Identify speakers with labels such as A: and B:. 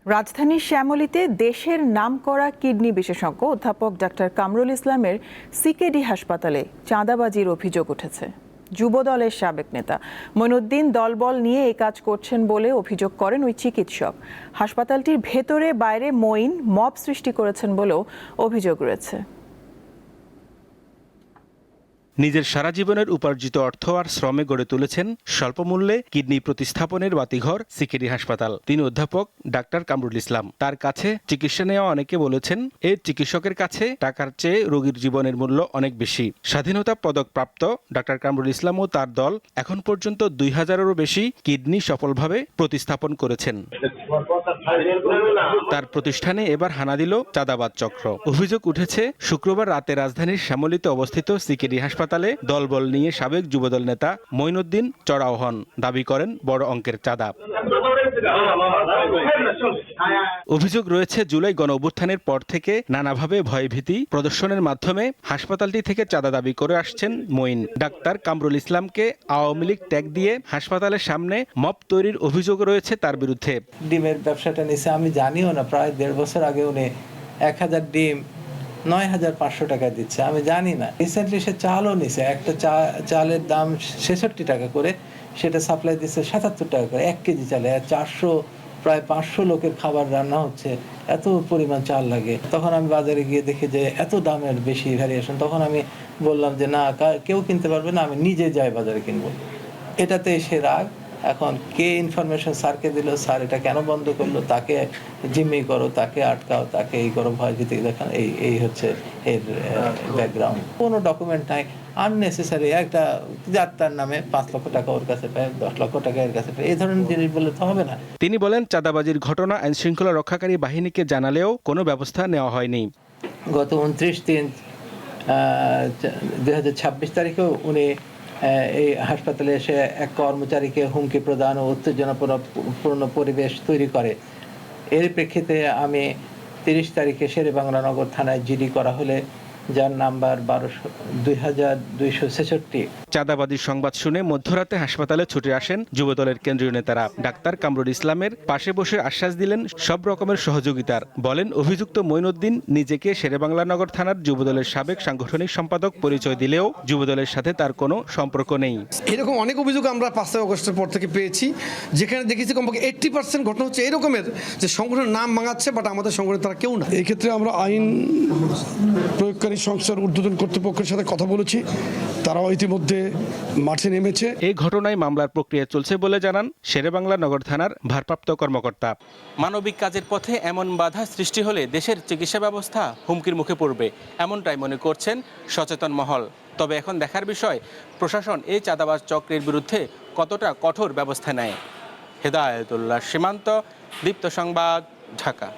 A: রাজধানীর শ্যামলীতে দেশের নামকরা কিডনি বিশেষজ্ঞ অধ্যাপক ডাক্তার কামরুল ইসলামের সিকেডি হাসপাতালে চাঁদাবাজির অভিযোগ উঠেছে। যুবদলের সাবেক নেতা মঈনুদ্দিন দলবল নিয়ে এই কাজ করছেন বলে অভিযোগ করেন ওই চিকিৎসক। হাসপাতালটির ভেতরে বাইরে মঈন মব সৃষ্টি করেছেন বলেও অভিযোগ রয়েছে।
B: নিজের সারা জীবনের উপার্জিত অর্থ আর শ্রমে গড়ে তুলেছেন স্বল্পমূল্যে কিডনি প্রতিস্থাপনের বাতিঘর সিকেডি হাসপাতাল। তিনি অধ্যাপক ডাক্তার কামরুল ইসলাম। তার কাছে চিকিৎসা নেওয়া অনেকে বলেছেন, এই চিকিৎসকের কাছে টাকার চেয়ে রোগীর জীবনের মূল্য অনেক বেশি। স্বাধীনতা পদকপ্রাপ্ত ডাক্তার কামরুল ইসলাম ও তার দল এখন পর্যন্ত 2000-এরও বেশি কিডনি সফলভাবে প্রতিস্থাপন করেছেন। তার প্রতিষ্ঠানে এবার হানা দিল চাঁদাবাজ চক্র। অভিযোগ উঠেছে শুক্রবার রাতে রাজধানীর শ্যামলীতে অবস্থিত সিকেডি হাসপাতালে দলবল নিয়ে সাবেক যুবদল নেতা মঈনুদ্দিন চড়াও হন। দাবি করেন বড় অঙ্কের চাঁদা। অভিযোগ রয়েছে জুলাই গণঅভ্যুত্থানের পর থেকে নানাভাবে ভয়ভীতি প্রদর্শনের মাধ্যমে হাসপাতালটি থেকে চাঁদা দাবি করে আসছেন মঈন। ডাক্তার কামরুল ইসলামকে আওয়ামী লীগ ট্যাগ দিয়ে হাসপাতালের সামনে মব তৈরির অভিযোগ রয়েছে তার বিরুদ্ধে।
C: ডিমের ব্যবসাটা নিছে আমি জানিও না, প্রায় 1.5 বছর আগে উনি 1000 ডিম 9500 টাকায় দিচ্ছে, আমি জানি না। রিসেন্টলি সে চালও নিছে, একটা চালের দাম 66 টাকা করে, সেটা সাপ্লাই দিচ্ছে 77 টাকা করে 1 কেজি চালে। প্রায় 500 লোকের খাবার রান্না হচ্ছে, এত পরিমাণ চাল লাগে। তখন আমি বাজারে গিয়ে দেখি যে এত দামের বেশি ভ্যারিয়েশন। তখন আমি বললাম যে না, কেউ কিনতে পারবে না, আমি নিজে যাই বাজারে কিনবো। এটাতে সে রাগ। এখন কে ইনফরমেশন স্যারকে দিল, স্যার এটা কেন বন্ধ করলো, তাকে জিম্মি করো, তাকে আটকাও, তাকে এই করো, ভয় ভীতি দেখান, এই হচ্ছে এর ব্যাকগ্রাউন্ড। কোনো ডকুমেন্ট নাই, আননেসেসারি একটা যাত্রার নামে 5 লক্ষ টাকা ওর কাছে পায়, 10 লক্ষ টাকা এর কাছে পায়, এই ধরনের জিনিস বললে তো হবে না।
B: তিনি বলেন, চাঁদাবাজির ঘটনা আইন শৃঙ্খলা রক্ষাকারী বাহিনীকে জানালেও কোনো ব্যবস্থা নেওয়া হয়নি।
C: গত 29/3/2026 তারিখেও উনি এই হাসপাতালে এসে এক কর্মচারীকে হুমকি প্রদান ও উত্তেজনাপূর্ণ পরিবেশ তৈরি করে। এর প্রেক্ষিতে আমি 30 তারিখে শেরেবাংলা নগর থানায় জিডি করা হলে, যার নাম্বার 2266।
B: চাঁদাবাজির সংবাদ শুনে মধ্যরাতে হাসপাতালে ছুটে আসেন যুবদলের কেন্দ্রীয় নেতারা। ডাক্তার কামরুল ইসলামের পাশে বসে আশ্বাস দিলেন সব রকমের সহযোগিতার। বলেন, অভিযুক্ত মঈনুদ্দিন নিজেকে শেরেবাংলা নগর থানার যুবদলের সাবেক সাংগঠনিক সম্পাদক পরিচয় দিলেও যুবদলের সাথে তার কোনো সম্পর্ক নেই।
D: এরকম অনেক অভিযোগ আমরা 5 আগস্টের পর থেকে পেয়েছি, যেখানে দেখেছি কমপক্ষে 80% ঘটনা হচ্ছে এরকমের, যে সংগঠনের নাম ভাঙাচ্ছে, বাট আমাদের সংগঠনে তারা কেউ না।
E: এই ক্ষেত্রে আমরা আইন প্রয়োগকারী সংস্থার ঊর্ধ্বতন কর্তৃপক্ষের সাথে কথা বলেছি, তারাও ইতিমধ্যে মাঠে নেমেছে।
B: এই ঘটনায় মামলার প্রক্রিয়া চলছে বলে জানান শেরেবাংলা নগর থানার ভারপ্রাপ্ত কর্মকর্তা। মানবিক কাজের পথে এমন বাধা সৃষ্টি হলে দেশের চিকিৎসা ব্যবস্থা হুমকির মুখে পড়বে, এমনটাই মনে করছেন সচেতন মহল। তবে এখন দেখার বিষয়, প্রশাসন এই চাঁদাবাজ চক্রের বিরুদ্ধে কতটা কঠোর ব্যবস্থা নেয়। হেদায়েতুল্লাহ সীমান্ত, দীপ্ত সংবাদ, ঢাকা।